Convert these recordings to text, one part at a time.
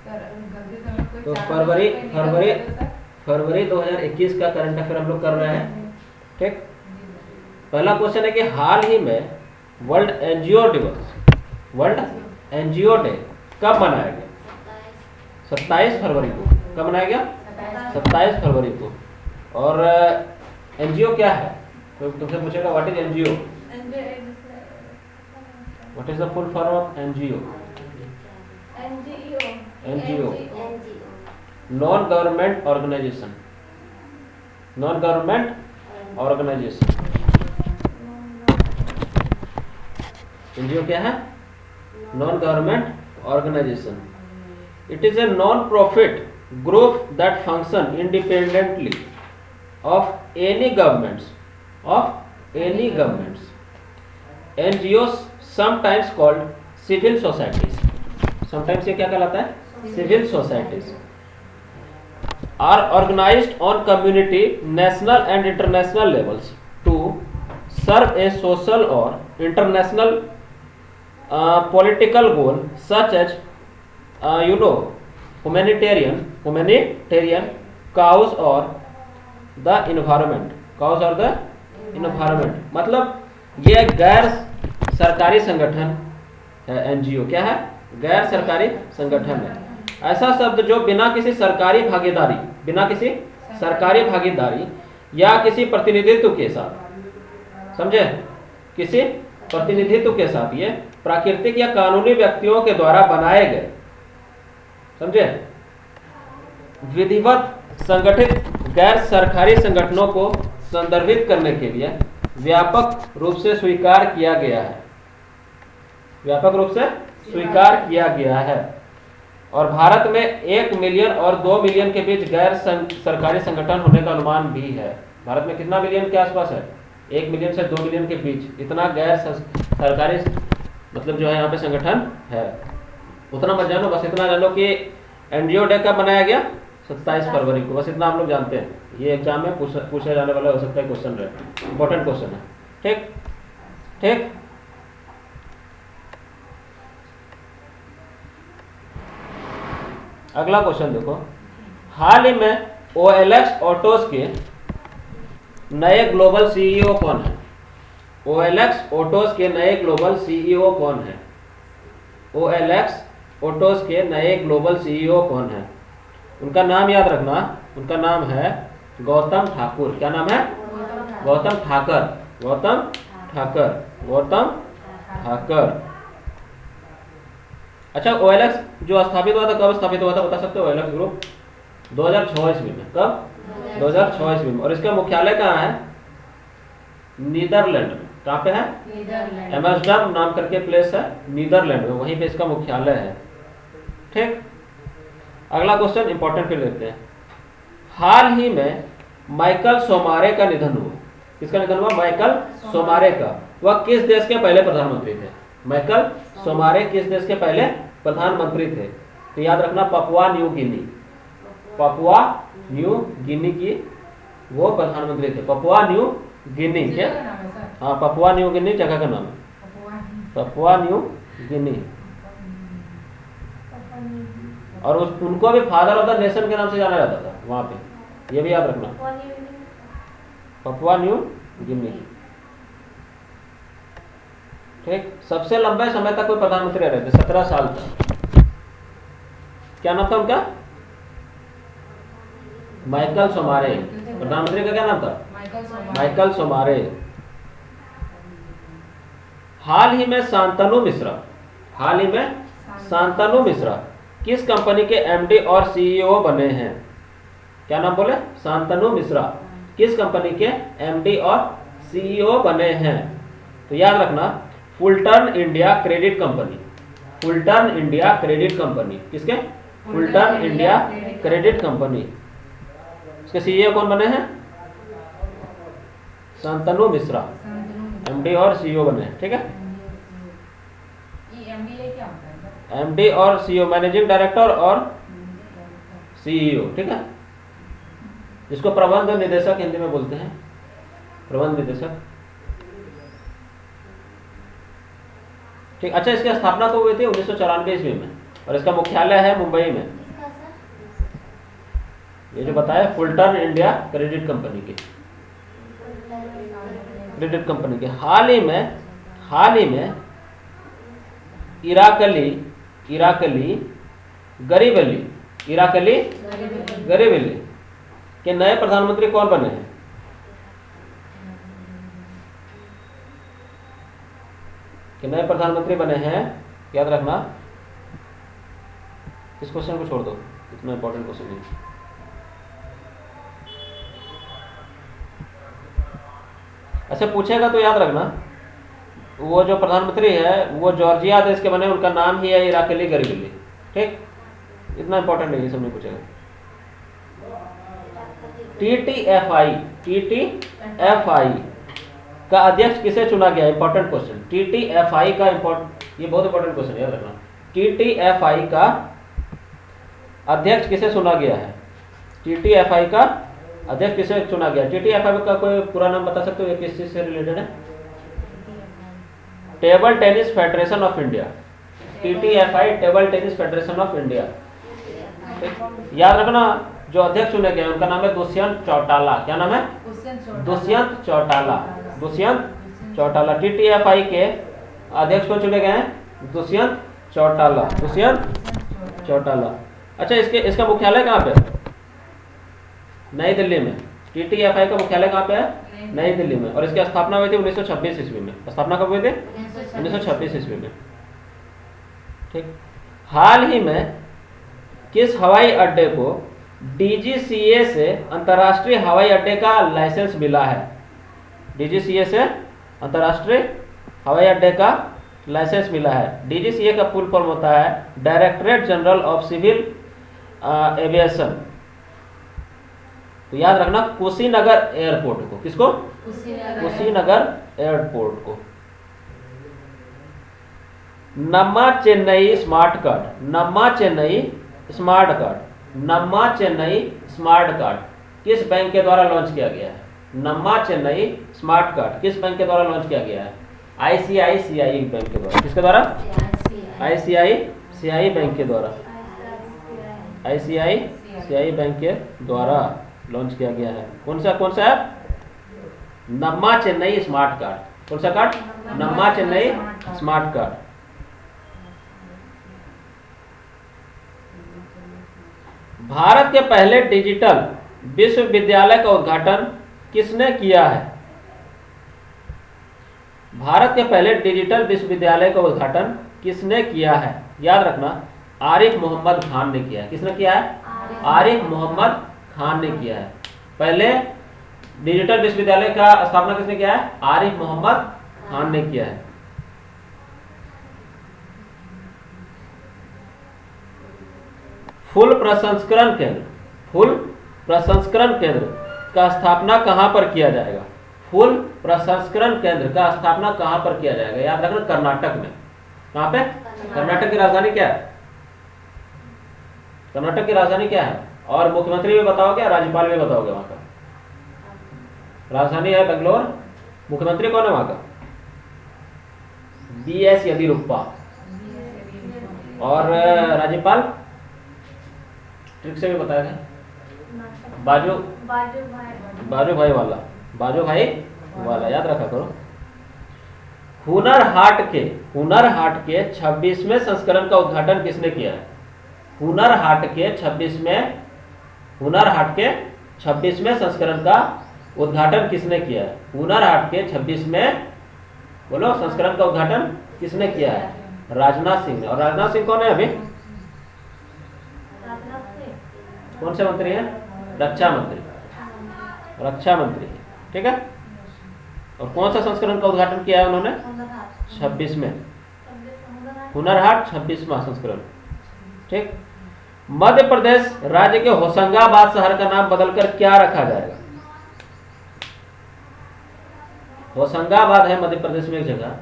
तो फरवरी फरवरी फरवरी 2021 का current affair हम लोग कर रहे हैं। ठीक, पहला क्वेश्चन है कि हाल ही में वर्ल्ड एनजीओ दिवस, वर्ल्ड एनजीओ डे कब मनाया गया? 27 फरवरी को। कब मनाया गया? 27 फरवरी को। और एनजीओ क्या है? तो तुमसे पूछेगा what is NGO, what is the full form of NGO? NGO non government organisation, non government organisation. NGO क्या है? Non government organisation. It is a non profit group that function independently of any governments, of any governments. NGOs sometimes called civil societies, sometimes ये क्या कहलाता है? Civil societies are organised on community, national and international levels to serve a social और international political goal such as humanitarian cause or the environment, cause or the environment। मतलब ये गैर सरकारी संगठन है। एनजीओ क्या है? गैर सरकारी संगठन है। ऐसा शब्द जो बिना किसी सरकारी भागीदारी, बिना किसी सरकारी भागीदारी या किसी प्रतिनिधित्व के साथ, समझे, किसी प्रतिनिधित्व के साथ ये प्राकृतिक या कानूनी व्यक्तियों के द्वारा बनाए गए, समझे, विधिवत संगठित गैर सरकारी संगठनों को संदर्भित करने के लिए व्यापक रूप से स्वीकार किया गया है, व्यापक रूप से स्वीकार किया गया है। और भारत में 1 मिलियन और 2 मिलियन के बीच गैर सरकारी संगठन होने का अनुमान भी है। भारत में कितना मिलियन के आसपास है? 1 मिलियन से 2 मिलियन के बीच इतना गैर सरकारी मतलब जो है यहाँ पे संगठन है। उतना मत जानो, बस इतना जानो कि एनजीओ डे कब मनाया गया? 27 फरवरी को। बस इतना हम लोग जानते हैं। ये एग्जाम में पूछा जाने वाला हो सकता है क्वेश्चन रहे, इंपॉर्टेंट क्वेश्चन है। ठीक ठीक, अगला क्वेश्चन देखो। हाल ही में OLX ऑटोज के नए ग्लोबल सीईओ कौन है? OLX ऑटोज के नए ग्लोबल सीईओ कौन है? OLX ऑटोज के नए ग्लोबल सीईओ कौन है? उनका नाम याद रखना, उनका नाम है गौतम ठाकुर। क्या नाम है? गौतम ठाकर, गौतम ठाकर, गौतम ठाकर। अच्छा, OLX जो स्थापित हुआ था, कब स्थापित हुआ था बता सकते हो? OLX ग्रुप 2006 ईस्वी में। कब? 2006 ईस्वी में। और इसका मुख्यालय कहाँ है? नीदरलैंड में। कहाँ पे है? एम्स्टर्डम नाम करके प्लेस है, नीदरलैंड में, वहीं पे इसका मुख्यालय है। ठीक, अगला क्वेश्चन इंपॉर्टेंट फिर देखते हैं। हाल ही में माइकल सोमारे का निधन हुआ। किसका निधन हुआ? माइकल सोमारे का। वह किस देश के पहले प्रधानमंत्री थे? माइकल सोमारे किस देश के पहले प्रधानमंत्री थे? तो याद रखना, Papua New Guinea, Papua New Guinea की वो प्रधानमंत्री थे। पपुआ न्यू गिनी क्या? हाँ, पपुआ न्यू गिनी जगह का नाम है, पपुआ न्यू गिनी। और उनको भी फादर ऑफ द नेशन के नाम से जाना जाता था वहां पे, ये भी याद रखना, पपुआ न्यू गिनी। ठीक, सबसे लंबे समय तक कोई प्रधानमंत्री रहे थे, 17 साल तक। क्या नाम था उनका? माइकल सोमारे। प्रधानमंत्री का क्या नाम था? माइकल सोमारे। हाल ही में शांतनु मिश्रा, हाल ही में शांतनु मिश्रा किस कंपनी के एमडी और सीईओ बने हैं? क्या नाम बोले? शांतनु मिश्रा किस कंपनी के एमडी और सीईओ बने हैं? तो याद रखना, Fullerton India credit company, Fullerton India credit company. किसके? Fullerton India credit company. इसके सीईओ कौन बने हैं? शांतनु मिश्रा, एमडी और सीईओ बने हैं। ठीक है, एमडी और सीईओ, मैनेजिंग डायरेक्टर और सीईओ। ठीक है, जिसको प्रबंध निदेशक हिंदी में बोलते हैं, प्रबंध निदेशक। ठीक, अच्छा, इसकी स्थापना तो हुई थी 1994 ईस्वी में। और इसका मुख्यालय है मुंबई में। ये जो बताया फुलटन इंडिया क्रेडिट कंपनी की, क्रेडिट कंपनी के हाल ही में इराकली गरीबली के नए प्रधानमंत्री कौन बने हैं? कि नए प्रधानमंत्री बने हैं, याद रखना। इस क्वेश्चन को छोड़ दो, इतना इंपॉर्टेंट क्वेश्चन नहीं। अच्छा पूछेगा तो याद रखना, वो जो प्रधानमंत्री है वो जॉर्जिया देश के बने, उनका नाम ही है इराकली गरीबली। ठीक, इतना इंपॉर्टेंट नहीं, सब नहीं पूछेगा। टीटीएफआई का अध्यक्ष किसे चुना गया? Important question. टीटीएफआई का ये बहुत इंपॉर्टेंट क्वेश्चन, याद रखना। टीटीएफआई का अध्यक्ष किसे चुना गया है? टीटीएफआई का अध्यक्ष किसे चुना गया? टीटीएफआई का कोई पूरा नाम बता सकते हो? ये किस चीज से रिलेटेड है? Table tennis federation of India. TTFI table tennis federation of India. याद रखना, जो अध्यक्ष चुने गए उनका नाम है दुष्यंत चौटाला। क्या नाम है? दुष्यंत चौटाला। टीटीएफआई के अध्यक्ष को चुने गए हैं दुष्यंत चौटाला। अच्छा, इसका मुख्यालय कहाँ पे है? नई दिल्ली में। टीटीएफआई का मुख्यालय कहाँ पे है? नई दिल्ली में। और इसकी स्थापना हुई थी 1926 ईस्वी में। स्थापना कब हुई थी? 1926 ईस्वी में। ठीक, हाल ही में किस हवाई अड्डे को डीजीसीए से अंतर्राष्ट्रीय हवाई अड्डे का लाइसेंस मिला है? डीजीसीए से अंतर्राष्ट्रीय हवाई अड्डे का लाइसेंस मिला है। डीजीसीए का फुल फॉर्म होता है directorate general of civil aviation. तो याद रखना, कुशीनगर एयरपोर्ट को। किसको? कुशीनगर एयरपोर्ट को। नम्मा चेन्नई स्मार्ट कार्ड किस बैंक के द्वारा लॉन्च किया गया है? नम्मा चेन्नई स्मार्ट कार्ड किस बैंक के द्वारा लॉन्च किया गया है? आईसीआईसीआई बैंक के द्वारा। किसके द्वारा? आईसीआईसीआई बैंक के द्वारा। आईसीआईसीआई बैंक के द्वारा लॉन्च किया गया है। कौन सा है? Namma Chennai smart card. कौन सा card? Namma Chennai smart card. Bharat के पहले डिजिटल विश्वविद्यालय का उद्घाटन किसने किया है? भारत के पहले डिजिटल विश्वविद्यालय का उद्घाटन किसने किया है? याद रखना, आरिफ मोहम्मद खान ने किया है। किसने किया है? आरिफ मोहम्मद खान ने किया है। पहले डिजिटल विश्वविद्यालय का स्थापना किसने किया है? आरिफ मोहम्मद खान ने किया है। फूल प्रसंस्करण केंद्र का स्थापना कहां पर किया जाएगा? फूल प्रसंस्करण केंद्र का स्थापना कहां पर किया जाएगा? याद रखना, कर्नाटक में। कहां पे? कर्नाटक की राजधानी क्या है? कर्नाटक की राजधानी क्या है? और मुख्यमंत्री भी बताओगे, राज्यपाल भी बताओगे वहां का? राजधानी है बेंगलोर। मुख्यमंत्री कौन है वहां का? बीएस येदियुरप्पा। और राज्यपाल ट्रिक से भी बताया था, बाजू भाई वाला। याद रखा करो। हुनर हाट के 26वें संस्करण का उद्घाटन किसने किया है? हुनर हाट के 26वें संस्करण का उद्घाटन किसने किया है? हुनर हाट के 26वें संस्करण का उद्घाटन किसने किया है? राजनाथ सिंह ने। और राजनाथ सिंह कौन है अभी? कौन से मंत्री हैं? रक्षा मंत्री। ठीक है। और कौन सा संस्करण का उद्घाटन किया है उन्होंने? 26वें। हुनर हाट 26वां संस्करण। ठीक। मध्य प्रदेश राज्य के होशंगाबाद शहर का नाम बदलकर क्या रखा जाएगा? होशंगाबाद है मध्य प्रदेश में एक जगह,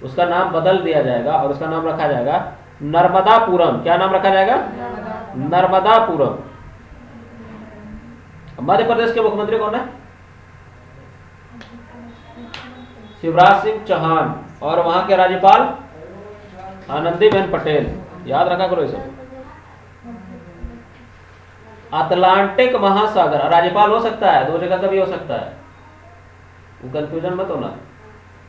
उसका नाम बदल दिया जाएगा और उसका नाम रखा जाएगा नर्मदापुरम। क्या नाम रखा जाएगा? नर्मदापुरम। मध्य प्रदेश के मुख्यमंत्री कौन है? शिवराज सिंह चौहान। और वहां के राज्यपाल आनंदीबेन पटेल। याद रखा करो इसे। अटलांटिक महासागर, राज्यपाल हो सकता है, दो जगह का भी हो सकता है, वो कंफ्यूजन मत होना,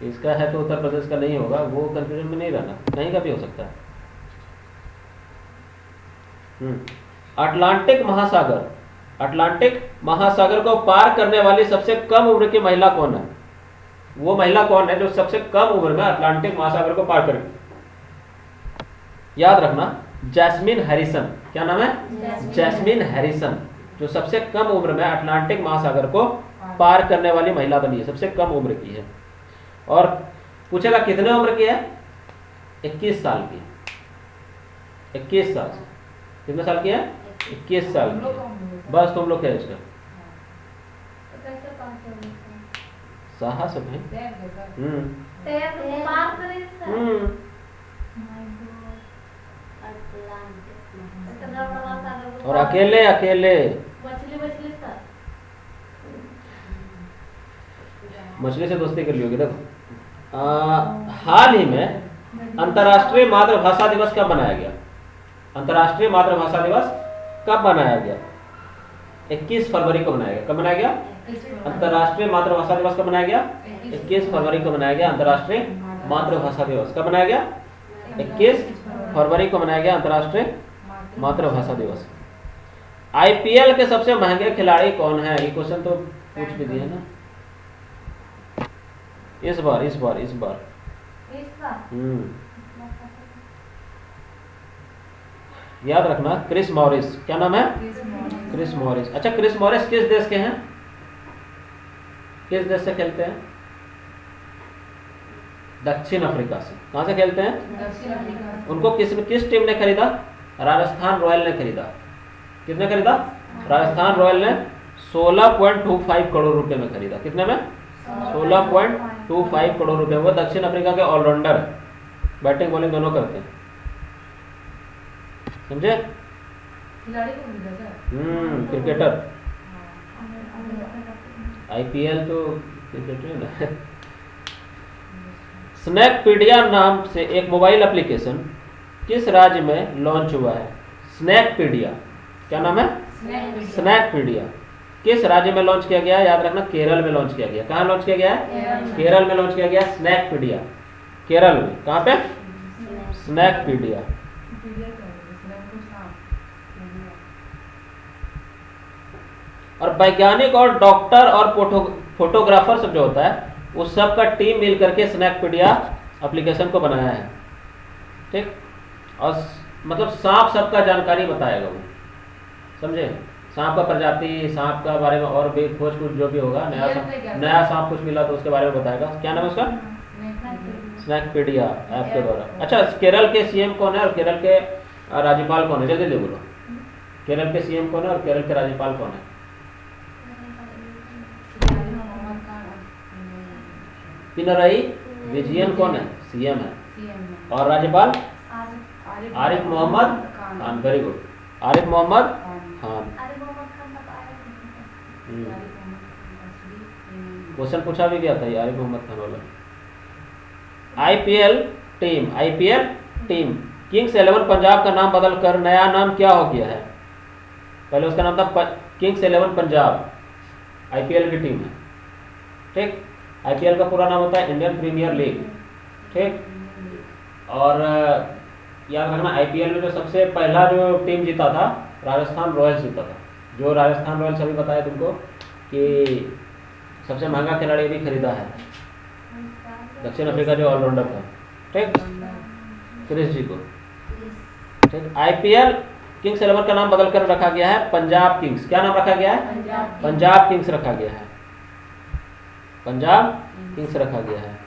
इसका है तो उत्तर प्रदेश का नहीं होगा, वो कंफ्यूजन में नहीं रहना, कहीं का भी हो सकता है। अटलांटिक महासागर, अटलांटिक महासागर को पार करने वाली सबसे कम उम्र की महिला कौन है? वो महिला कौन है जो सबसे कम उम्र में अटलांटिक महासागर को पार करेगी? याद रखना, जैस्मिन हैरिसन। क्या नाम है? जैस्मिन हैरिसन, जो सबसे कम उम्र में अटलांटिक महासागर को पार करने वाली महिला बनी है, सबसे कम उम्र की है। और पूछेगा कितने उम्र की है? 21 साल की। 21 साल से कितने साल की है? 21 साल की। बस तुम लोग क्या इसका साहस है भाई। और अकेले अकेले मछली से दोस्ती कर ली होगी। देखो हाल ही में अंतर्राष्ट्रीय मातृभाषा दिवस कब मनाया गया? अंतर्राष्ट्रीय मातृभाषा दिवस कब मनाया गया? 21 फरवरी को मनाया गया। कब मनाया गया? अंतर्राष्ट्रीय मातृभाषा दिवस कब मनाया गया? 21 फरवरी को मनाया गया अंतर्राष्ट्रीय मातृभाषा दिवस। कब मनाया गया? 21 फरवरी को मनाया गया अंतर्राष्ट्रीय मातृभाषा दिवस। आईपीएल के सबसे महंगे खिलाड़ी कौन है? ये क्वेश्चन तो पूछ भी दिए ना इस बार। याद रखना, क्रिस मॉरिस। क्या नाम है? Chris Morris. अच्छा, क्रिस मॉरिस किस देश के हैं? किस देश से खेलते हैं? दक्षिण अफ्रीका से। कहां से खेलते हैं? उनको किस टीम ने खरीदा? राजस्थान रॉयल ने खरीदा। कितने खरीदा? राजस्थान रॉयल ने 16.25 करोड़ रुपए में खरीदा। कितने में? 16.25 करोड़ रुपए। वो दक्षिण अफ्रीका के ऑलराउंडर है, बैटिंग बॉलिंग दोनों करते हैं, समझे? क्रिकेटर। आईपीएल तो क्रिकेटर है। स्नैकपीडिया नाम से एक मोबाइल एप्लीकेशन किस राज्य में लॉन्च हुआ है? स्नैकपीडिया। क्या नाम है? स्नैकपीडिया। किस राज्य में लॉन्च किया गया है? याद रखना, केरल में लॉन्च किया गया। कहाँ लॉन्च किया गया है? केरल में लॉन्च किया गया स्नैकपीडिया। केरल में। कहाँ पे? स्नैकपीडिया। और वैज्ञानिक और डॉक्टर और फोटोग्राफर सब जो होता है उस सब का टीम मिल करके स्नैकपीडिया एप्लीकेशन को बनाया है, ठीक? और मतलब सांप सबका जानकारी बताएगा वो, समझे? सांप का प्रजाति, सांप का बारे में और भी खोज कुछ जो भी होगा, नया सांप कुछ मिला तो उसके बारे में बताएगा। क्या नाम है उसका? स्नैकपीडिया ऐप के द्वारा। अच्छा, केरल के सीएम कौन है और केरल के राज्यपाल कौन है? जल्दी जल्दी बोलो। केरल के सीएम कौन है और केरल के राज्यपाल कौन है? पिनराई विजयन कौन है? सीएम है। और राज्यपाल? Arif Mohammad Khan. Very good, Arif Mohammad Khan. Question पूछा भी गया था ये आरिफ मोहम्मद खान वाला। आईपीएल टीम किंग्स 11 पंजाब का नाम बदल कर नया नाम क्या हो गया है? पहले उसका नाम था किंग्स 11 पंजाब, आईपीएल की टीम है, ठीक? आईपीएल का पूरा नाम होता है इंडियन प्रीमियर लीग, ठीक? और याद रखना, आईपीएल में जो सबसे पहला जो टीम जीता था राजस्थान रॉयल्स जीता था। जो राजस्थान रॉयल्स अभी बताया तुमको कि सबसे महंगा खिलाड़ी भी खरीदा है, दक्षिण अफ्रीका जो ऑलराउंडर था, ठीक? क्रिस जी को, ठीक? आईपीएल किंग्स 11 का नाम बदल कर रखा गया है पंजाब किंग्स। क्या नाम रखा गया है? पंजाब किंग्स रखा गया है। पंजाब किंग्स रखा गया है।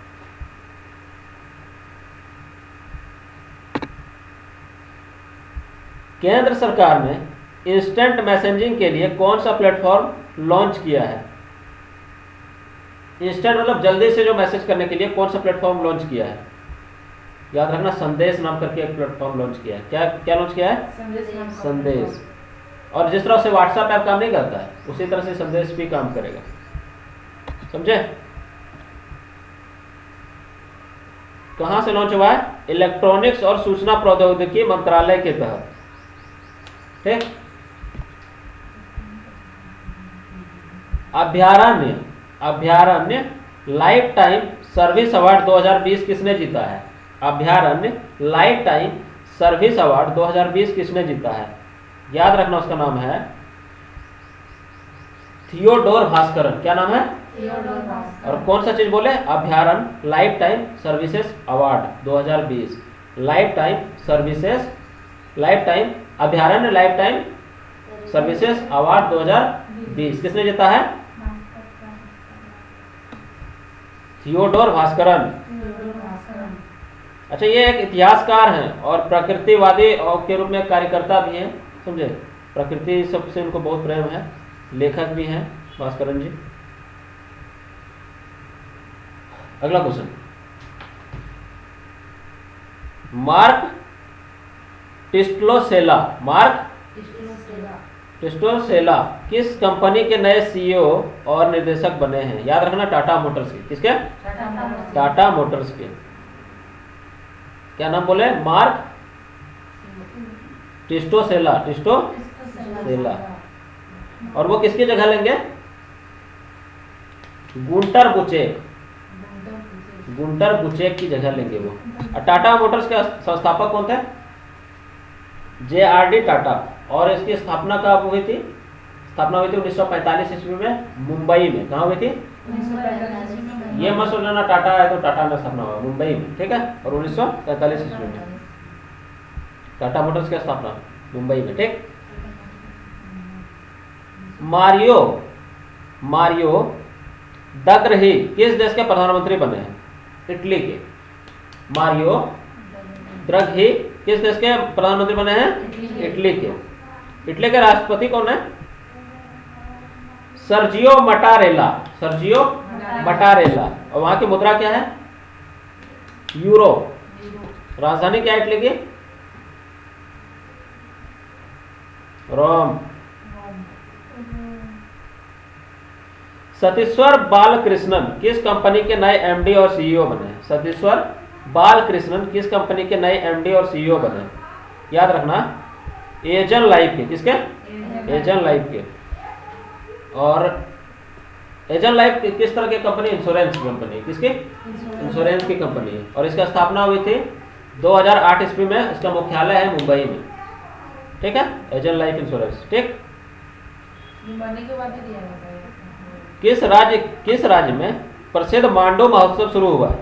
केंद्र सरकार ने इंस्टेंट मैसेजिंग के लिए कौन सा प्लेटफॉर्म लॉन्च किया है? इंस्टेंट मतलब जल्दी से जो मैसेज करने के लिए कौन सा प्लेटफॉर्म लॉन्च किया है? याद रखना, संदेश नाम करके एक प्लेटफॉर्म लॉन्च किया है। क्या लॉन्च किया है? संदेश। और जिस तरह से व्हाट्सएप ऐप काम नहीं करता है उसी तरह से संदेश भी काम करेगा, समझे? कहाँ से लॉन्च हुआ है? इलेक्ट्रॉनिक्स और सूचना प्रौद्योगिकी मंत्रालय के तहत। ठीक। अभ्यारण्य लाइफ टाइम सर्विस अवार्ड 2020 किसने जीता है? अभ्यारण्य लाइफ टाइम सर्विस अवार्ड 2020 किसने जीता है? याद रखना, उसका नाम है थियोडोर भास्करन। क्या नाम है? थियोडोर भास्करन। और कौन सा चीज बोले? अभ्यारण्य life time services award 2020। Life time services, life time, अभ्यारण्य लाइफ टाइम सर्विसेज अवार्ड 2020 किसने जीता है? थियोडोर भास्करन। अच्छा, ये एक इतिहासकार हैं और प्रकृतिवादी के रूप में कार्यकर्ता भी हैं, समझे। प्रकृति सबसे उनको बहुत प्रेम है, लेखक भी हैं भास्करन जी। अगला क्वेश्चन, मार्क टिस्टलोसेला, मार्क टिस्टलोसेला किस कंपनी के नए सीईओ और निर्देशक बने हैं? याद रखना, टाटा मोटर्स के। किसके? टाटा मोटर्स के। क्या नाम बोले? मार्क टिस्टोसेला, टिस्टोसेला। और वो किसकी जगह लेंगे? गुंटर बुचेक, गुंटर बुचेक की जगह लेंगे वो। और टाटा मोटर्स के संस्थापक कौन थे? JRD टाटा। और इसकी स्थापना कब हुई थी? स्थापना हुई थी 1945 ईस्वी में, मुंबई में। कहाँ हुई थी? ये मत सोचना टाटा है तो टाटा में स्थापना हुआ, मुंबई में। ठीक है। और 1945 ईस्वी में टाटा मोटर्स की स्थापना मुंबई में। ठीक। मारियो द्रघी किस देश के प्रधानमंत्री बने हैं? इटली के। मारियो द्रघी किस देश के प्रधानमंत्री बने हैं? इटली के। इटली के राष्ट्रपति कौन है? Sergio Mattarella, Sergio Mattarella. और वहां की मुद्रा क्या है? यूरो। राजधानी क्या है इटली की? रोम। सतीश्वर बालकृष्णन किस कंपनी के नए एमडी और सीईओ बने? सतीश्वर बालकृष्णन किस कंपनी के नए एमडी और सीईओ बने? याद रखना, एजन लाइफ के। किसके? एजन लाइफ के। और एजन लाइफ किस तरह की कंपनी? Insurance company. किसकी? इंश्योरेंस की कंपनी है। और इसका स्थापना हुई थी 2008 ईस्वी में। इसका मुख्यालय है मुंबई में। ठीक है। एजन लाइफ इंश्योरेंस। ठीक। किस राज्य में प्रसिद्ध मांडो महोत्सव शुरू हुआ है?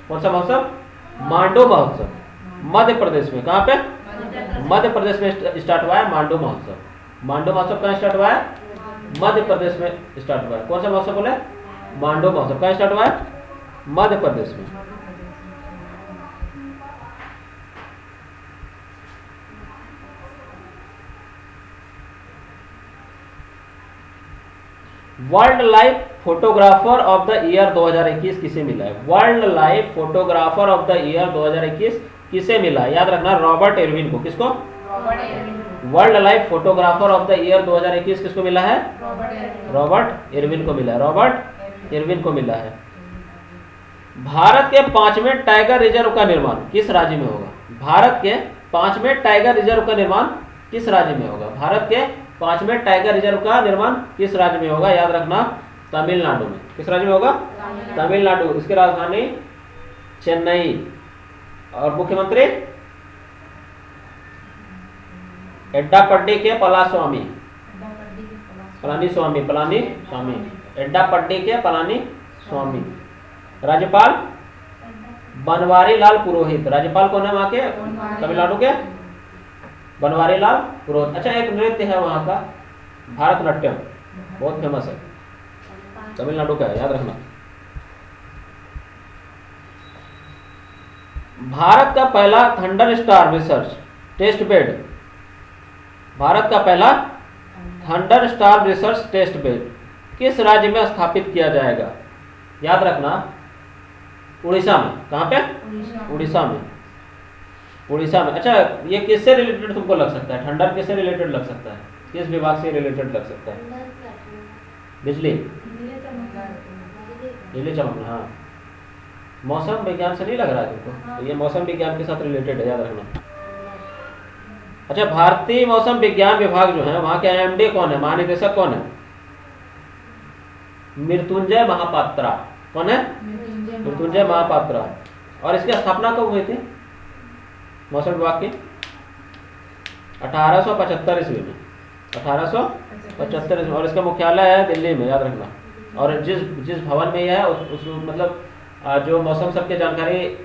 कौन सा महोत्सव? मांडो महोत्सव। मध्य प्रदेश में। कहाँ पे? मध्य प्रदेश में स्टार्ट हुआ है मांडो महोत्सव। मांडो महोत्सव कहाँ स्टार्ट हुआ है? मध्य प्रदेश में स्टार्ट हुआ है। कौन सा महोत्सव बोले? मांडो महोत्सव। कहाँ स्टार्ट हुआ है? मध्य प्रदेश में। World life photographer of the year 2021 किसे मिला है? World life photographer of the year 2021 किसे मिला? याद रखना, रॉबर्ट इरविन को। किसको? World life photographer of the year 2021 किसको मिला है? रॉबर्ट इरविन को मिला है। रॉबर्ट इरविन को मिला है। भारत के 5वें टाइगर रिजर्व का निर्माण किस राज्य में होगा? भारत के 5वें टाइगर रिजर्व का निर्माण किस राज्य में होगा? भारत के 5वें टाइगर रिजर्व का निर्माण किस राज्य में होगा? याद रखना, तमिलनाडु में। किस राज्य में होगा? तमिलनाडु। इसकी राजधानी चेन्नई। और मुख्यमंत्री एड्डापड्डी के पलानीस्वामी, पलानीस्वामी। एड्डापड्डी के पलानीस्वामी। राज्यपाल बनवारी लाल पुरोहित। राज्यपाल कौन है वहां के? तमिलनाडु के बनवारी लाल पुरोहित। अच्छा, एक नृत्य है वहां का, भारतनाट्यम, बहुत फेमस है, तमिलनाडु का है, याद रखना। भारत का पहला thunder star research test bed, Bharat का पहला thunder star research test bed किस राज्य में स्थापित किया जाएगा? याद रखना, उड़ीसा में। कहाँ पे? उड़ीसा में। उड़ीसा में। अच्छा, ये किससे रिलेटेड तुमको लग सकता है? थंडर किससे रिलेटेड लग सकता है? किस विभाग से रिलेटेड लग सकता है? बिजली, बिजली चमकना। हाँ, मौसम विज्ञान से नहीं लग रहा है तुमको? तो ये मौसम विज्ञान के साथ रिलेटेड है, याद रखना। अच्छा, भारतीय मौसम विज्ञान विभाग जो है वहां के एमडी कौन है, महानिदेशक कौन है? मृत्युंजय महापात्रा। कौन है? मृत्युंजय महापात्रा। और इसकी स्थापना कब हुई थी मौसम विभाग की? 1875 ईस्वी में। 1875 ईस्वी। और इसका मुख्यालय है दिल्ली में, याद रखना। और जिस भवन में यह है उस मतलब जो मौसम सबके जानकारी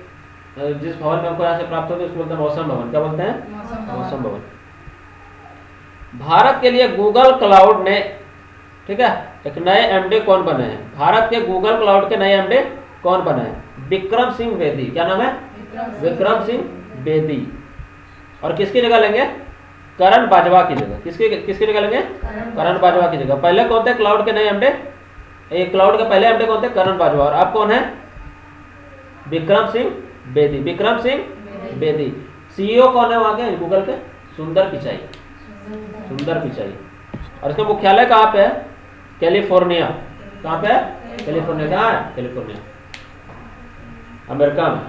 जिस भवन में हमको यहाँ से प्राप्त होती है उसको बोलते हैं मौसम भवन। क्या बोलते हैं? मौसम भवन। भारत के लिए गूगल क्लाउड ने, ठीक है, एक नए एमडी कौन बने हैं? भारत के गूगल क्लाउड के नए एमडी कौन बने हैं? विक्रम सिंह बेदी। क्या नाम है? विक्रम सिंह बेदी। और किसकी जगह लेंगे? करण बाजवा की जगह। किसकी जगह लेंगे? करण बाजवा की जगह। पहले कौन थे क्लाउड के नए एमडी? एक क्लाउड के पहले एमडी कौन थे? करण बाजवा। और अब कौन है? विक्रम सिंह बेदी। विक्रम सिंह बेदी। सीईओ कौन है वहां के गूगल के? सुंदर पिचाई। सुंदर पिचाई। और इसका मुख्यालय कहाँ पे है? कैलिफोर्निया। कहाँ पे है? कैलिफोर्निया। कहाँ है? कैलिफोर्निया, अमेरिका में।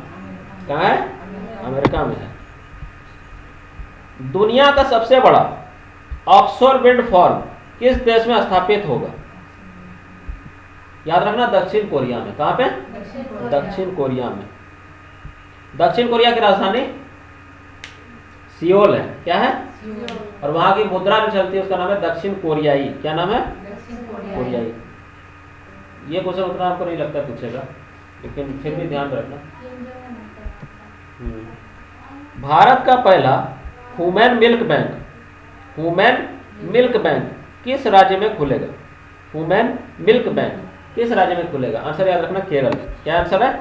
कहाँ है? अमेरिका में है। दुनिया का सबसे बड़ा ऑफशोर विंड फार्म किस देश में स्थापित होगा? याद रखना, दक्षिण कोरिया में। कहाँ पे? दक्षिण कोरिया में। दक्षिण कोरिया की राजधानी सियोल है। क्या है? और वहां की मुद्रा जो चलती है उसका नाम है दक्षिण कोरियाई। क्या नाम है? कोरियाई। ये क्वेश्चन उतना आपको नहीं लगता पूछेगा, लेकिन फिर भी ध्यान रखना। भारत का पहला ह्यूमन मिल्क बैंक किस राज्य में खुलेगा? ह्यूमन मिल्क बैंक किस राज्य में खुलेगा? आंसर याद रखना, केरल। क्या आंसर है?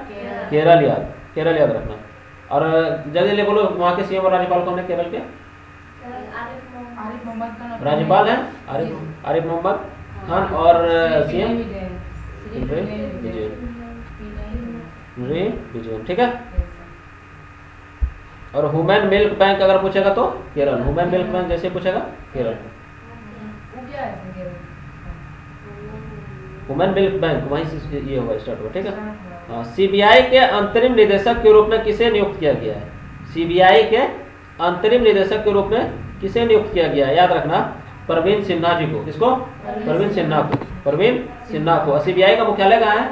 केरल याद रखना। और जल्दी ले बोलो, वहाँ के सीएम और राज्यपाल कौन है केरल के? राज्यपाल है आरिफ मोहम्मद खान और सीएम विजयन। ठीक है। और ह्यूमन मिल्क बैंक अगर पूछेगा तो केरल। ह्यूमन मिल्क बैंक जैसे पूछेगा केरल। ह्यूमन मिल्क बैंक वहीं से ये होगा, स्टार्ट हुआ। ठीक है। सीबीआई के अंतरिम निदेशक के रूप में किसे नियुक्त किया गया है? सीबीआई के अंतरिम निदेशक के रूप में किसे नियुक्त किया गया है? याद रखना, परवीन सिन्हा जी को। किसको? परवीन सिन्हा को। सीबीआई का मुख्यालय कहाँ है?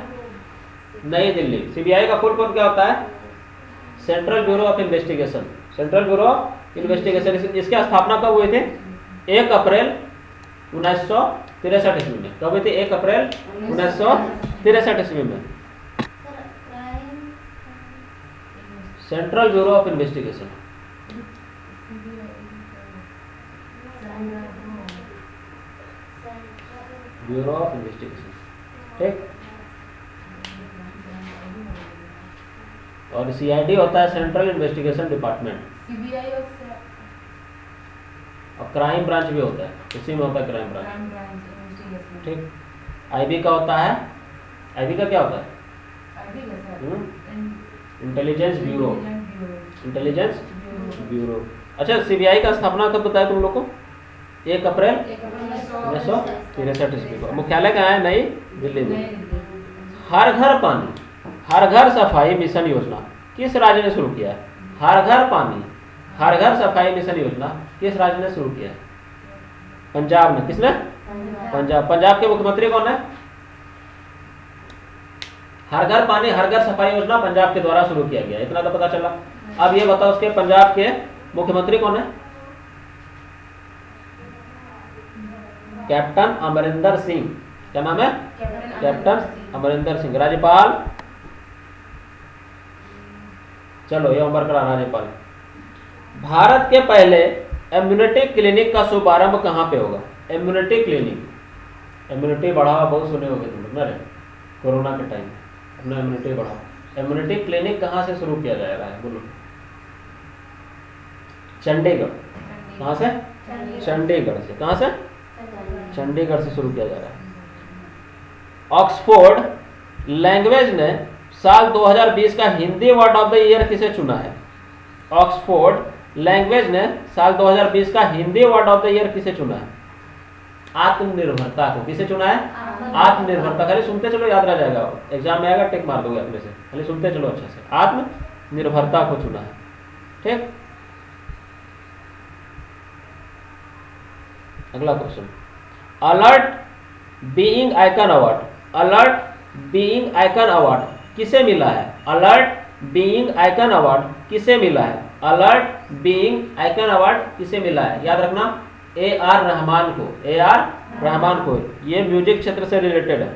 नई दिल्ली। सीबीआई का फुल फॉर्म क्या होता है? Central bureau of investigation. Central bureau of investigation. इसकी स्थापना कब हुई थी? 1 अप्रैल 1963 ईस्वी में। कब हुई थी? 1 अप्रैल 1963 ईस्वी में। Central bureau of investigation. Bureau of investigation. ठीक। और सीआईडी होता है सेंट्रल इन्वेस्टिगेशन डिपार्टमेंट। सीबीआई और क्राइम ब्रांच भी होता है, उसी में होता है क्राइम ब्रांच। ठीक। आईबी का होता है, आईबी का क्या होता है? Intelligence bureau. Intelligence bureau. अच्छा, सीबीआई का स्थापना कब बताया तुम लोग को? 1 अप्रैल 1963 ईस्वी को। मुख्यालय कहाँ है? नई दिल्ली में। हर घर पानी हर घर सफाई मिशन योजना किस राज्य ने शुरू किया है? हर घर पानी हर घर सफाई मिशन योजना किस राज्य ने शुरू किया है? पंजाब ने। किसने? पंजाब के मुख्यमंत्री कौन है? हर घर पानी हर घर सफाई योजना पंजाब के द्वारा शुरू किया गया। इतना तो पता चला। अब ये बताओ उसके पंजाब के मुख्यमंत्री कौन है? कैप्टन अमरिंदर सिंह। क्या नाम है? कैप्टन अमरिंदर सिंह। राज्यपाल, चलो ये होमवर्क करा। राज्यपाल। भारत के पहले इम्यूनिटी क्लिनिक का शुभारंभ कहाँ पे होगा? Immunity clinic. इम्यूनिटी बढ़ावा बहुत सुने होंगे तुम लोग ना, कोरोना के टाइम अपना इम्यूनिटी बढ़ाओ। इम्यूनिटी क्लिनिक कहाँ से शुरू किया जा रहा है? बोलो। चंडीगढ़। कहाँ से? चंडीगढ़ से। कहाँ से? चंडीगढ़ से शुरू किया जा रहा है। ऑक्सफोर्ड लैंग्वेज ने साल 2020 का Hindi word of the year किसे चुना है? ऑक्सफोर्ड लैंग्वेज ने साल 2020 का Hindi word of the year किसे चुना है? आत्मनिर्भरता को। किसे चुना है? आत्मनिर्भरता। खाली सुनते चलो, याद रह जाएगा, एग्जाम में आएगा टिक मार दोगे अपने से, खाली सुनते चलो अच्छे से। आत्मनिर्भरता को चुना है। ठीक, अगला question, alert being icon award. Alert being icon award किसे मिला है? अलर्ट बीइंग आइकन अवार्ड किसे मिला है? अलर्ट बीइंग आइकन अवार्ड किसे मिला है? याद रखना, AR रहमान को। AR रहमान को। ये म्यूजिक क्षेत्र से रिलेटेड है,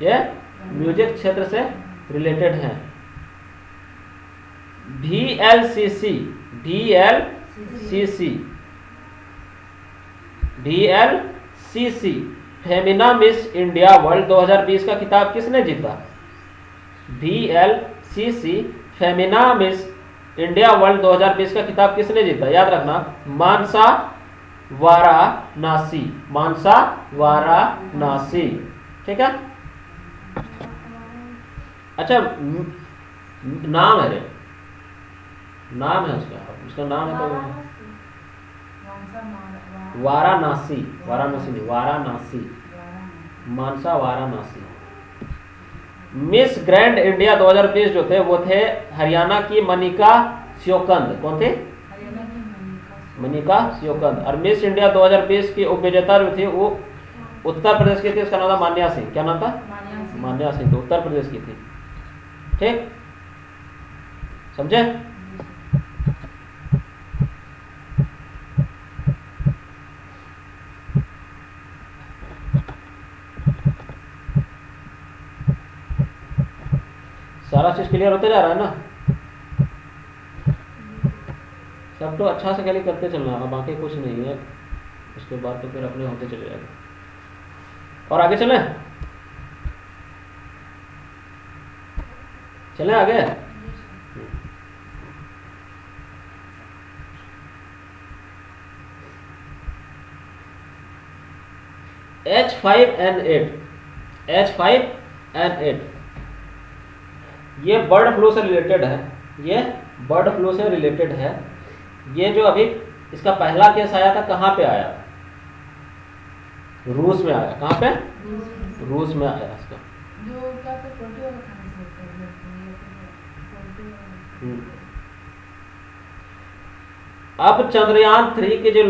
ये म्यूजिक क्षेत्र से रिलेटेड है। VLCC Femina miss India world 2020 का खिताब किसने जीता? VLCC Femina miss India world 2020 का खिताब किसने जीता? याद रखना, मानसा वाराणसी। मानसा वाराणसी। ठीक है। अच्छा, नाम है रे, नाम है उसका नाम है तो वाराणसी। वाराणसी नहीं, वाराणसी, मानसा वाराणसी। मिस ग्रैंड इंडिया 2020 जो थे वो थे हरियाणा की मनिका श्योकंद। कौन थे? मनिका श्योकंद। और मिस इंडिया 2020 की उपविजेता जो थी वो उत्तर प्रदेश की थी, उसका नाम था मान्या सिंह। क्या नाम था? मान्या सिंह, तो उत्तर प्रदेश की थी। ठीक, समझे? सारा चीज क्लियर होते जा रहा है ना? सब तो अच्छा से खाली करते चलना है, बाकी कुछ नहीं है। उसके बाद तो फिर अपने होते चले जाएगा। और आगे चले आगे। H5N8 ये बर्ड फ्लू से रिलेटेड है। ये बर्ड फ्लू से रिलेटेड है। ये जो अभी इसका पहला केस आया था, कहाँ पे आया था? रूस में आया। कहाँ पे? रूस में आया इसका। अब चंद्रयान 3 की जो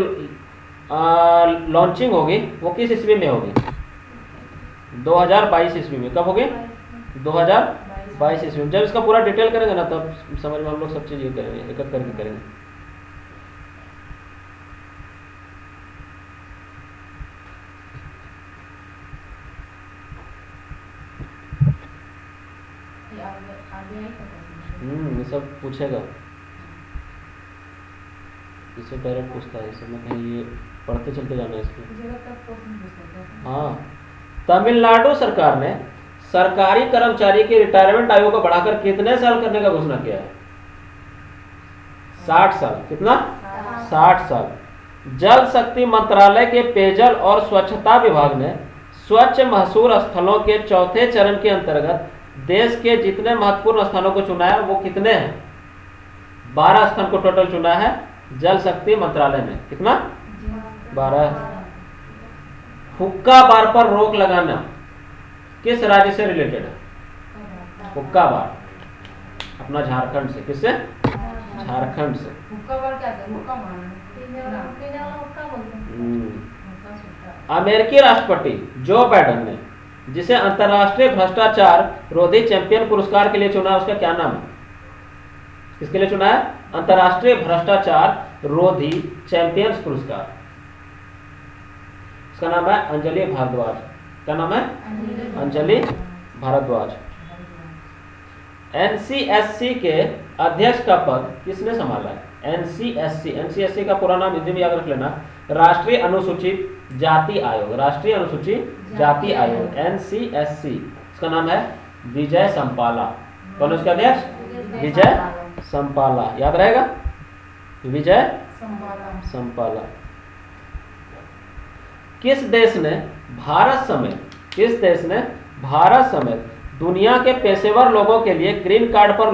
लॉन्चिंग होगी वो किस ईस्वी में होगी? 2022 ईस्वी में। कब होगी? 2022 ईस्वी में। जब इसका पूरा डिटेल करेंगे ना तब समझ में हम लोग सब चीज ये करेंगे, एक एक करके करेंगे। ये सब पूछेगा, इससे डायरेक्ट पूछता है, इसमें कहीं ये पढ़ते चलते जाना है इसमें। हाँ, तमिलनाडु सरकार ने सरकारी कर्मचारी के रिटायरमेंट आयु को बढ़ाकर कितने साल करने का घोषणा किया है? 60 साल। कितना? 60 साल। जल शक्ति मंत्रालय के पेयजल और स्वच्छता विभाग ने स्वच्छ महसूर स्थलों के चौथे चरण के अंतर्गत देश के जितने महत्वपूर्ण स्थानों को चुना है वो कितने हैं? 12 स्थान को टोटल चुना है जल शक्ति मंत्रालय ने। कितना? 12। हुक्का बार पर रोक लगाना किस राज्य से रिलेटेड है? हुक्का बार अपना झारखंड से। किससे? झारखंड से। अमेरिकी राष्ट्रपति जो बाइडेन ने जिसे अंतरराष्ट्रीय भ्रष्टाचार रोधी चैंपियन पुरस्कार के लिए चुना है उसका क्या नाम है? किसके लिए चुना है? अंतरराष्ट्रीय भ्रष्टाचार रोधी चैंपियंस पुरस्कार। इसका नाम है अंजलि भारद्वाज। क्या नाम है? अंजलि भारद्वाज। NCSC के अध्यक्ष का पद किसने संभाला है? NCSC का पूरा नाम हिंदी में याद रख लेना, राष्ट्रीय अनुसूचित जाति आयोग। राष्ट्रीय अनुसूचित जाति आयोग NCSC। इसका नाम है विजय संपाला। कौन है उसका अध्यक्ष? विजय संपाला। याद रहेगा, विजय संपाला। किस देश ने भारत समेत दुनिया के पेशेवर लोगों के लिए ग्रीन कार्ड पर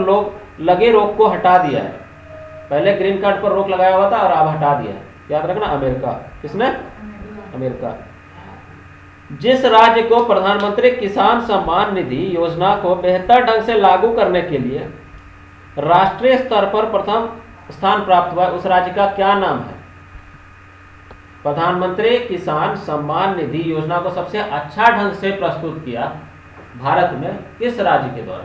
लगे रोक को हटा दिया है? पहले ग्रीन कार्ड पर रोक लगाया हुआ था और अब हटा दिया है। याद रखना, अमेरिका। किसने? अमेरिका। जिस राज्य को प्रधानमंत्री किसान सम्मान निधि योजना को बेहतर ढंग से लागू करने के लिए राष्ट्रीय स्तर पर प्रथम स्थान प्राप्त हुआ, उस राज्य का क्या नाम है? प्रधानमंत्री किसान सम्मान निधि योजना को सबसे अच्छा ढंग से प्रस्तुत किया भारत में किस राज्य के द्वारा?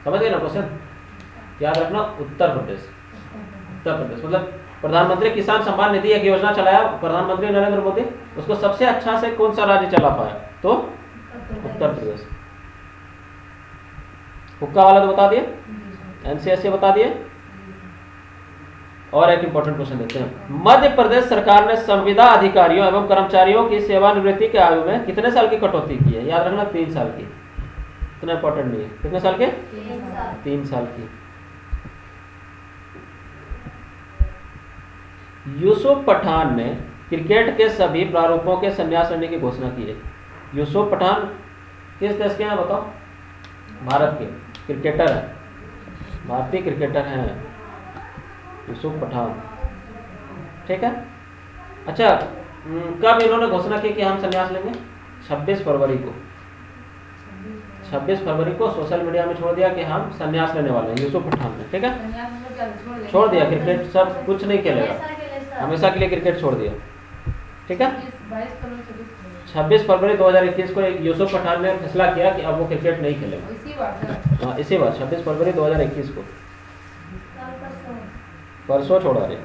समझ गए ना क्वेश्चन? याद रखना, उत्तर प्रदेश। उत्तर प्रदेश मतलब प्रधानमंत्री किसान सम्मान निधि एक योजना चलाया प्रधानमंत्री नरेंद्र मोदी, उसको सबसे अच्छा से कौन सा राज्य चला पाया? तो उत्तर प्रदेश। हुक्का वाला तो बता दिए, एनसीएससी बता दिए। और एक इंपॉर्टेंट क्वेश्चन देते हैं। मध्य प्रदेश सरकार ने संविदा अधिकारियों एवं कर्मचारियों की सेवानिवृत्ति के आयु में कितने साल की कटौती की है? याद रखना, 3 साल की। इतना इंपॉर्टेंट नहीं है। कितने साल के? 3 साल की। यूसुफ पठान ने क्रिकेट के सभी प्रारूपों के संन्यास लेने की घोषणा की है। यूसुफ पठान किस देश के हैं बताओ? भारत के क्रिकेटर हैं, भारतीय क्रिकेटर हैं यूसुफ पठान। ठीक है। अच्छा, कब इन्होंने घोषणा की कि हम संन्यास लेंगे? 26 फरवरी को। 26 फरवरी को सोशल मीडिया में छोड़ दिया कि हम संन्यास लेने वाले हैं, यूसुफ पठान ने। ठीक है, छोड़ दिया क्रिकेट, सब कुछ नहीं खेलेगा, हमेशा के लिए क्रिकेट छोड़ दिया। ठीक है। 26 फरवरी 2021 को एक यूसुफ पठान ने फैसला किया कि अब वो क्रिकेट नहीं खेलेगा। हाँ, इसी बार 26 फरवरी 2021 को। परसों छोड़ा रहे,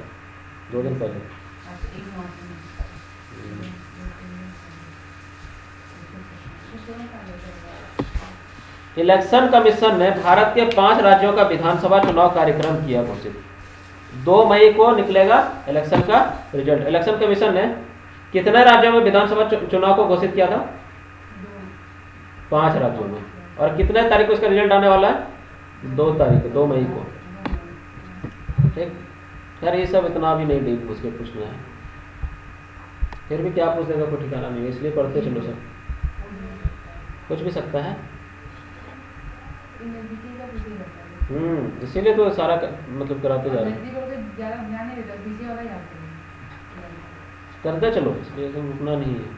2 दिन पहले। इलेक्शन कमीशन ने भारत के 5 राज्यों का विधानसभा चुनाव कार्यक्रम किया घोषित। 2 मई को निकलेगा इलेक्शन का रिजल्ट। इलेक्शन कमीशन ने कितने राज्यों में विधानसभा चुनाव को घोषित किया था? 5 राज्यों में। और कितने तारीख को इसका रिजल्ट आने वाला है? 2 तारीख, 2 मई को। ठीक। खैर ये सब इतना भी नहीं डीप घुस के पूछना है, फिर भी क्या पूछ देगा कोई ठिकाना नहीं है, इसलिए पढ़ते चलो सब, कुछ भी सकता है। इसीलिए तो सारा मतलब कराते जा रहे हैं, करते चलो, इसलिए रुकना नहीं है।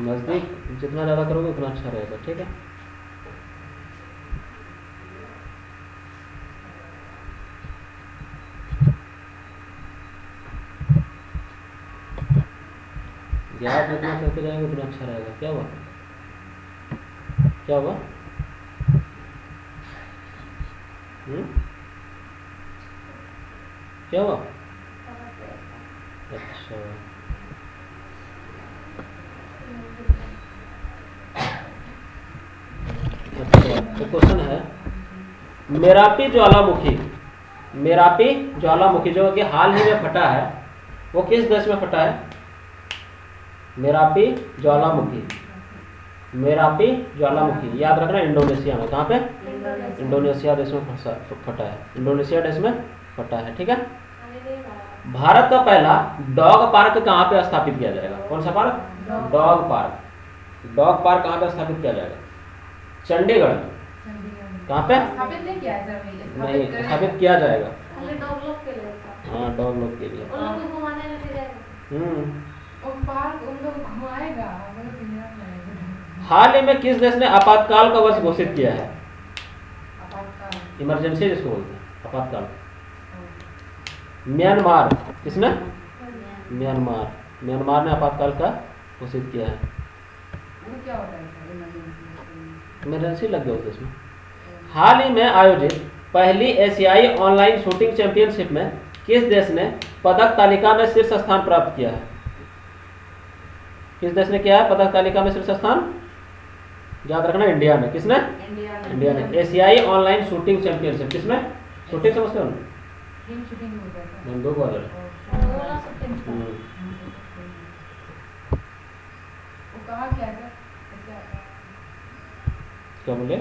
नजदीक जितना ज़्यादा करोगे उतना अच्छा रहेगा। ठीक है। गैप जितना करते जाएंगे उतना अच्छा रहेगा। क्या हुआ? क्या हुआ? क्या हुआ? अच्छा, तो क्वेश्चन है, मेरापी ज्वालामुखी, मेरापी ज्वालामुखी जो कि हाल ही में फटा है, वो किस देश में फटा है? मेरापी ज्वालामुखी, मेरापी ज्वालामुखी याद रखना, इंडोनेशिया में। कहाँ पे? इंडोनेशिया देश में फटा है, इंडोनेशिया देश में फटा है। ठीक है। भारत का पहला डॉग पार्क कहाँ पे स्थापित किया जाएगा? कौन सा park? Dog park. Dog park कहाँ पे स्थापित किया जाएगा? चंडीगढ़ में। कहाँ पे? नहीं, स्थापित किया जाएगा। हाँ, डॉग लोग के लिए। हाल ही में किस देश ने आपातकाल का वर्ष घोषित किया है? इमरजेंसी जिसको बोलते हैं, आपातकाल। म्यांमार। किसने? म्यांमार। म्यांमार ने आपातकाल का घोषित किया है। इमरजेंसी लग गया उस देश में। हाल ही में आयोजित पहली एशियाई ऑनलाइन शूटिंग चैंपियनशिप में किस देश ने पदक तालिका में शीर्ष स्थान प्राप्त किया है? किस देश ने किया है पदक तालिका में शीर्ष स्थान? याद रखना, इंडिया ने। किसने? इंडिया ने। एशियाई ऑनलाइन शूटिंग चैंपियनशिप। किसमें? शूटिंग समझते हो ना? क्या बोले?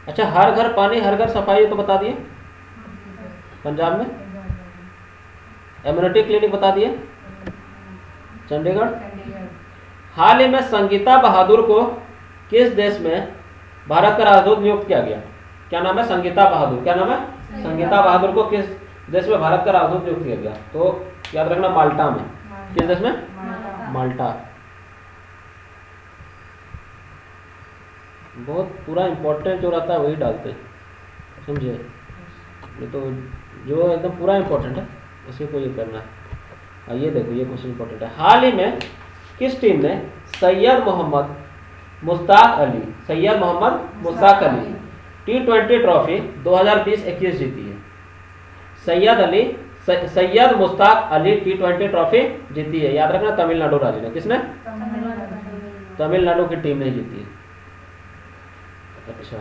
अच्छा, हर घर पानी हर घर सफाई तो बता दिए पंजाब में। इम्यूनिटी क्लिनिक बता दिए चंडीगढ़। हाल ही में संगीता बहादुर को किस देश में भारत का राजदूत नियुक्त किया गया? क्या नाम है? संगीता बहादुर। क्या नाम है? संगीता बहादुर को किस देश में भारत का राजदूत नियुक्त किया गया? तो याद रखना, माल्टा में। किस देश में? माल्टा। बहुत पूरा इंपॉर्टेंट जो रहता है वही डालते हैं, समझे? ये तो जो एकदम पूरा इंपॉर्टेंट है उसी को ये करना है। ये देखो, ये क्वेश्चन इंपॉर्टेंट है। हाल ही में किस टीम ने सैयद मोहम्मद मुश्ताक अली T20 ट्रॉफी 2020-21 जीती है? सैयद मुश्ताक अली T20 ट्रॉफी जीती है, याद रखना, तमिलनाडु राज्य ने। किसने? तमिलनाडु की टीम ने जीती है। अच्छा,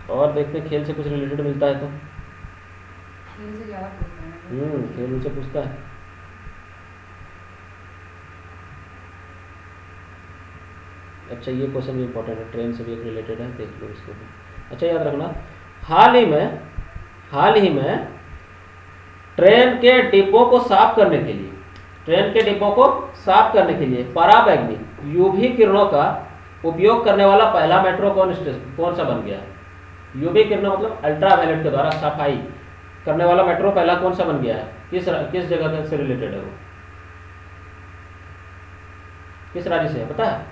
और देखते खेल से कुछ रिलेटेड मिलता है तो। खेल से पूछता है। अच्छा, ये क्वेश्चन भी इंपॉर्टेंट है, ट्रेन से भी एक रिलेटेड है, देख लो इसको भी। अच्छा, याद रखना, हाल ही में ट्रेन के डिब्बों को साफ करने के लिए पराबैंगनी यूवी किरणों का उपयोग करने वाला पहला मेट्रो कौन सा बन गया है? यूवी किरणों मतलब अल्ट्रावायलेट के द्वारा सफाई करने वाला मेट्रो पहला कौन सा बन गया है? किस जगह से रिलेटेड है वो? किस राज्य से है पता है?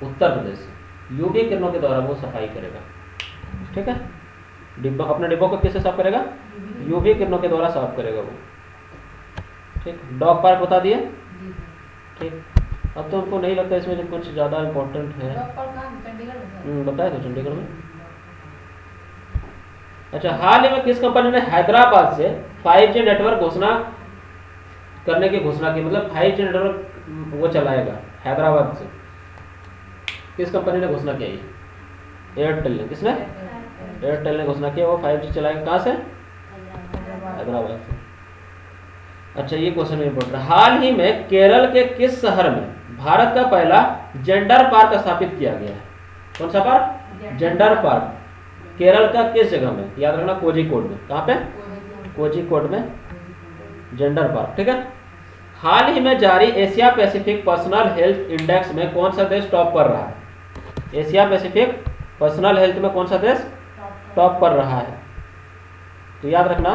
उत्तर प्रदेश से। यूवी किरणों के द्वारा वो सफाई करेगा, ठीक है। अपने डिब्बों को किससे साफ करेगा? यूवी किरणों के द्वारा साफ करेगा वो, ठीक। डॉग पार्क बता दिए, ठीक। अब तो उनको नहीं लगता इसमें कुछ ज़्यादा इम्पोर्टेंट है। बताया तो चंडीगढ़ में। अच्छा, हाल ही में किस कंपनी ने हैदराबाद से 5G नेटवर्क करने की घोषणा की? मतलब 5G नेटवर्क वो चलाएगा हैदराबाद से। किस कंपनी ने घोषणा की? एयरटेल ने। किसने? एयरटेल ने घोषणा किया वो 5G चलाएगा। कहाँ से? हैदराबाद से। अच्छा, ये क्वेश्चन इंपॉर्टेंट है। हाल ही में केरल के किस शहर में भारत का पहला जेंडर पार्क स्थापित किया गया है? कौन सा पार्क? Gender park. केरल का किस जगह में? याद रखना, कोझिकोड में। कहाँ पे? कोझिकोड में जेंडर पार्क, ठीक है। हाल ही में जारी Asia Pacific personal health index में कौन सा देश टॉप पर रहा है? एशिया पैसिफिक पर्सनल हेल्थ में कौन सा देश टॉप पर रहा है? तो याद रखना,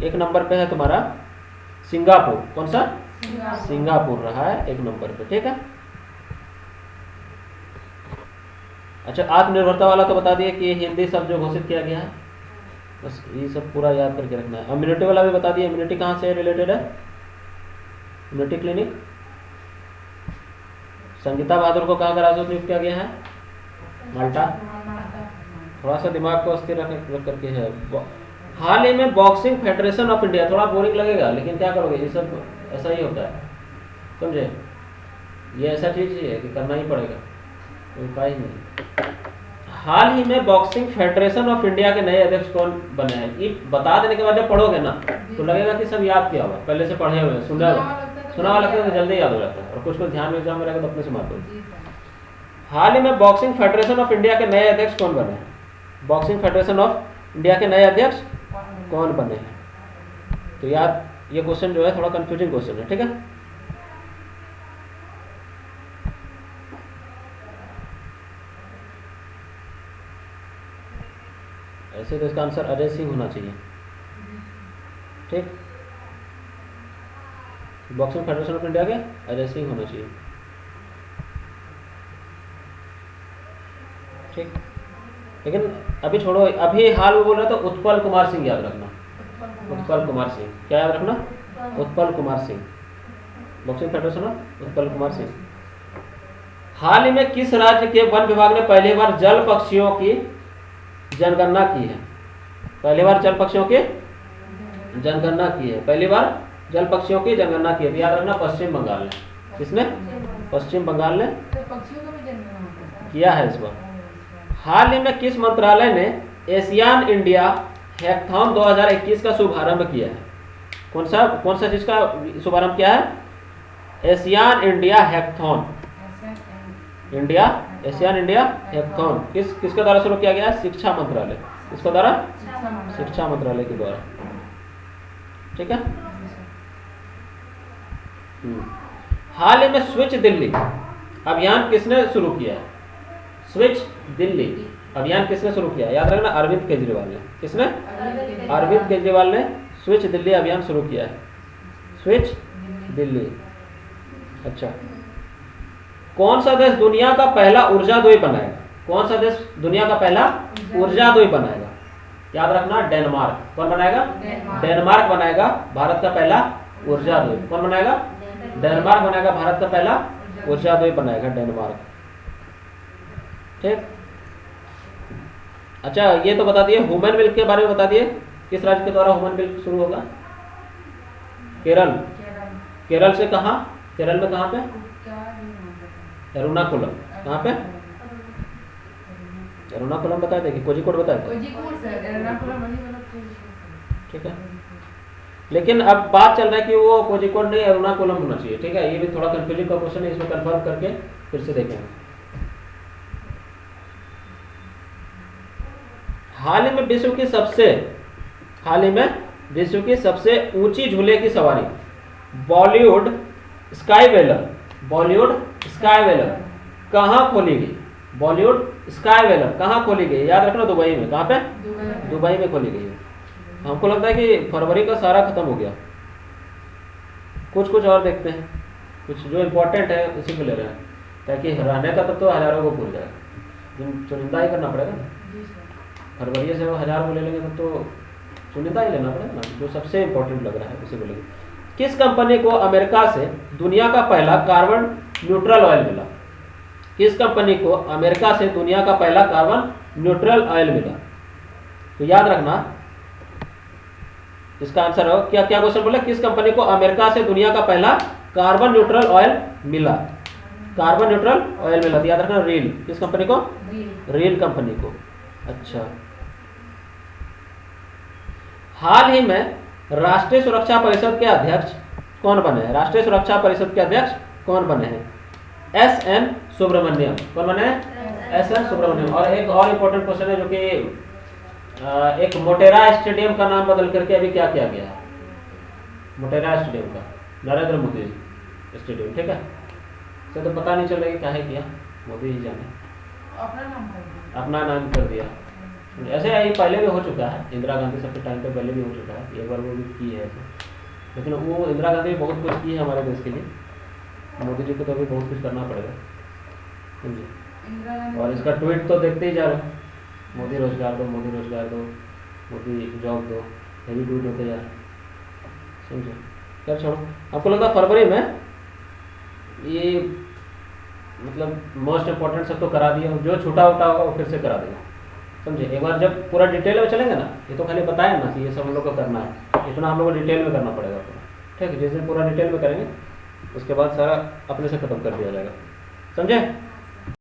1 नंबर पे है तुम्हारा सिंगापुर। कौन सा? सिंगापुर रहा है 1 नंबर पे, ठीक है। अच्छा, आत्मनिर्भरता वाला तो बता दिए कि हिंदी शब्द जो घोषित किया गया है, बस ये सब पूरा याद करके रखना है। इम्यूनिटी वाला भी बता दिए, इम्यूनिटी कहाँ से रिलेटेड है? Immunity clinic. संगीता बहादुर को कहाँ का राजदूत नियुक्त किया गया है? माल्टा। थोड़ा सा दिमाग को स्थिर रख करके है। हाल ही में बॉक्सिंग फेडरेशन ऑफ इंडिया, थोड़ा बोरिंग लगेगा लेकिन क्या करोगे, ये सब ऐसा ही होता है, समझे? ये ऐसा चीज है कि करना ही पड़ेगा, कोई उपाय ही नहीं। हाल ही में बॉक्सिंग फेडरेशन ऑफ इंडिया के नए अध्यक्ष कौन बने हैं? ये बता देने के बाद जब पढ़ोगे ना तो लगेगा कि सब याद किया हुआ, पहले से पढ़े हुए, सुना हुआ लगता है तो जल्दी याद हो जाता है, और कुछ ध्यान में एग्जाम में रहेगा तो अपने से मार दो। हाल ही में बॉक्सिंग फेडरेशन ऑफ इंडिया के नए अध्यक्ष कौन बने हैं? बॉक्सिंग फेडरेशन ऑफ इंडिया के नए अध्यक्ष कौन बने हैं? तो यार ये क्वेश्चन जो है थोड़ा कंफ्यूजिंग क्वेश्चन है, ठीक है। ऐसे तो इसका आंसर अजय सिंह होना चाहिए, ठीक। बॉक्सिंग फेडरेशन ऑफ इंडिया के अजय सिंह होना चाहिए, ठीक। लेकिन अभी छोड़ो, अभी हाल में बोल रहे तो उत्पल कुमार सिंह याद रखना। उत्पल कुमार सिंह, क्या याद रखना? Utpal Kumar Singh, boxing federation of Utpal Kumar Singh. हाल ही में किस राज्य के वन विभाग ने पहली बार जल पक्षियों की जनगणना की है? पहली बार जल पक्षियों की जनगणना की है, पहली बार जल पक्षियों की जनगणना की है। याद रखना, पश्चिम बंगाल ने। किसने? पश्चिम बंगाल ने किया है इस बार। हाल ही में किस मंत्रालय ने एशियान इंडिया हैकाथॉन 2021 का शुभारंभ किया है? कौन सा चीज का शुभारंभ किया है? ASEAN India hackathon. ASEAN India hackathon किसके द्वारा शुरू किया गया है? शिक्षा मंत्रालय। किसके द्वारा? शिक्षा मंत्रालय के द्वारा, ठीक है। हाल ही में स्विच दिल्ली अभियान किसने शुरू किया है? स्विच दिल्ली अभियान किसने शुरू किया? याद रखना, अरविंद केजरीवाल ने। किसने? अरविंद केजरीवाल ने स्विच दिल्ली अभियान शुरू किया है। स्विच दिल्ली। अच्छा, कौन सा देश दुनिया का पहला ऊर्जा द्वीप बनाएगा? कौन सा देश दुनिया का पहला ऊर्जा द्वीप बनाएगा? याद रखना, डेनमार्क। कौन बनाएगा? डेनमार्क बनाएगा भारत का पहला ऊर्जा द्वीप। कौन बनाएगा? डेनमार्क बनाएगा भारत का पहला ऊर्जा द्वीप बनाएगा डेनमार्क। ठीक। अच्छा, ये तो बता दिए। ह्यूमन मिल्क के बारे में बता दिए। किस राज्य के द्वारा ह्यूमन मिल्क शुरू होगा? केरल। केरल से कहाँ? केरल में कहाँ पे? एर्नाकुलम। कहाँ पे? एर्नाकुलम बताए थे कि कोझिकोड बताए थे? ठीक है, लेकिन अब बात चल रहा है कि वो कोझिकोड नहीं एर्नाकुलम होना चाहिए। ठीक है, ये भी थोड़ा कंफ्यूजिंग का क्वेश्चन है, इसमें कंफर्म करके फिर से देखेंगे। हाल ही में विश्व की सबसे ऊंची झूले की सवारी बॉलीवुड स्काई वेलर कहाँ खोली गई? बॉलीवुड स्काई वेलर कहाँ खोली गई? याद रखना, दुबई में। कहाँ पे? दुबई में खोली गई है। हमको लगता है कि फरवरी का सारा खत्म हो गया। कुछ और देखते हैं, कुछ जो इम्पोर्टेंट है उसी को ले रहे हैं, ताकि रहने का तब तो हजारों को पूर जाएगा। चुनिंदा ही करना पड़ेगा ना। फरवरी से वो 1000 को ले लेंगे तब तो चुनिंदा ही लेना पड़ेगा ना, जो सबसे इम्पोर्टेंट लग रहा है उसी को लेंगे। किस कंपनी को अमेरिका से दुनिया का पहला कार्बन न्यूट्रल ऑयल मिला? किस कंपनी को अमेरिका से दुनिया का पहला कार्बन न्यूट्रल ऑयल मिला? तो याद रखना, इसका आंसर हो क्या? क्या क्वेश्चन बोला? किस कंपनी को अमेरिका से दुनिया का पहला कार्बन न्यूट्रल ऑयल मिला? कार्बन न्यूट्रल ऑयल मिला। तो याद रखना, रील। किस कंपनी को? रील कंपनी को। अच्छा, हाल ही में राष्ट्रीय सुरक्षा परिषद के अध्यक्ष कौन बने हैं? राष्ट्रीय सुरक्षा परिषद के अध्यक्ष कौन बने हैं? एस.एन. सुब्रमण्यम। कौन बने हैं? एस.एन. सुब्रमण्यम। और एक और इम्पोर्टेंट क्वेश्चन है, जो कि एक मोटेरा स्टेडियम का नाम बदल करके अभी क्या किया गया है? मोटेरा स्टेडियम का नरेंद्र मोदी स्टेडियम। ठीक है, इसे तो पता नहीं चल रहा कि क्या है किया, मोदी ही जाने। अपना नाम कर दिया। ऐसे ही पहले भी हो चुका है, इंदिरा गांधी सबके टाइम पे पहले भी हो चुका है, एक बार वो भी की है ऐसे। लेकिन वो इंदिरा गांधी बहुत कुछ की है हमारे देश के लिए, मोदी जी को तो अभी बहुत कुछ करना पड़ेगा, समझे। और इसका ट्वीट तो देखते ही जा रहे हैं, मोदी रोजगार दो, मोदी रोजगार दो, मोदी जॉब दो, हेवी ट्वीट होते जा रहे हैं, समझे। क्या छोड़ो, आपको लगता है फरवरी में ये मतलब मोस्ट इम्पोर्टेंट सब तो करा दिया, जो छूटा उटा होगा वो फिर से करा देगा, समझे। एक बार जब पूरा डिटेल में चलेंगे ना, ये तो खाली बताया ना कि ये सब हम लोग को करना है, इतना हम लोग को डिटेल में करना पड़ेगा पूरा। ठीक है, जिस दिन पूरा डिटेल में करेंगे उसके बाद सारा अपने से खत्म कर दिया जाएगा, समझे।